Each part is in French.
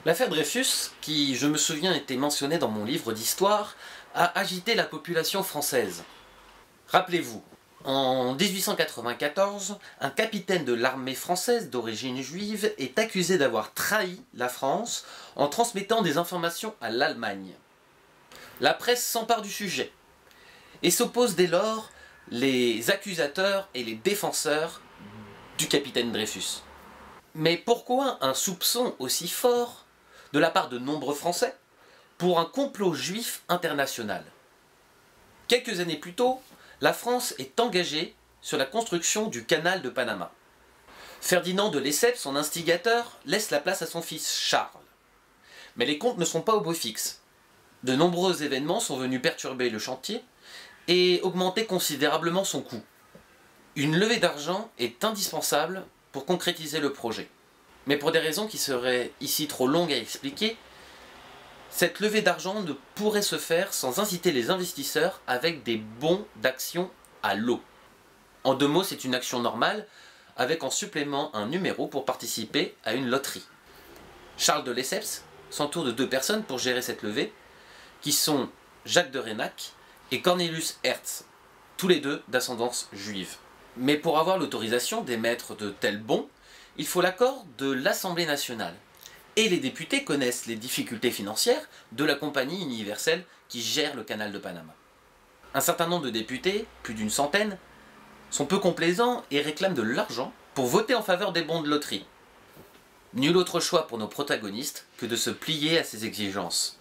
L'affaire Dreyfus, qui, je me souviens, était mentionnée dans mon livre d'histoire, a agité la population française. Rappelez-vous, en 1894, un capitaine de l'armée française d'origine juive est accusé d'avoir trahi la France en transmettant des informations à l'Allemagne. La presse s'empare du sujet et s'oppose dès lors les accusateurs et les défenseurs du capitaine Dreyfus. Mais pourquoi un soupçon aussi fort de la part de nombreux Français pour un complot juif international? Quelques années plus tôt, la France est engagée sur la construction du canal de Panama. Ferdinand de Lesseps, son instigateur, laisse la place à son fils Charles. Mais les comptes ne sont pas au beau fixe. De nombreux événements sont venus perturber le chantier et augmenter considérablement son coût. Une levée d'argent est indispensable pour concrétiser le projet. Mais pour des raisons qui seraient ici trop longues à expliquer, cette levée d'argent ne pourrait se faire sans inciter les investisseurs avec des bons d'action à l'eau. En deux mots, c'est une action normale, avec en supplément un numéro pour participer à une loterie. Charles de Lesseps s'entoure de deux personnes pour gérer cette levée, qui sont Jacques de Raynac et Cornelius Hertz, tous les deux d'ascendance juive. Mais pour avoir l'autorisation d'émettre de tels bons, il faut l'accord de l'Assemblée nationale. Et les députés connaissent les difficultés financières de la compagnie universelle qui gère le canal de Panama. Un certain nombre de députés, plus d'une centaine, sont peu complaisants et réclament de l'argent pour voter en faveur des bons de loterie. Nul autre choix pour nos protagonistes que de se plier à ces exigences.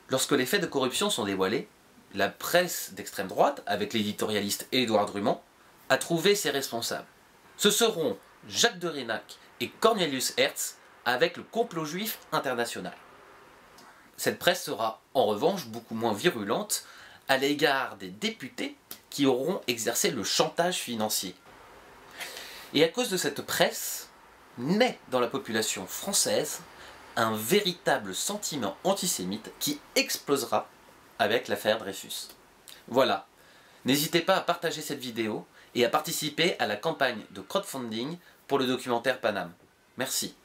Lorsque les faits de corruption sont dévoilés, la presse d'extrême droite, avec l'éditorialiste Édouard Drumont, a trouvé ses responsables. Ce seront Jacques de Raynac et Cornelius Hertz avec le complot juif international. Cette presse sera en revanche beaucoup moins virulente à l'égard des députés qui auront exercé le chantage financier. Et à cause de cette presse, naît dans la population française un véritable sentiment antisémite qui explosera avec l'affaire Dreyfus. Voilà, n'hésitez pas à partager cette vidéo et à participer à la campagne de crowdfunding pour le documentaire Paname. Merci.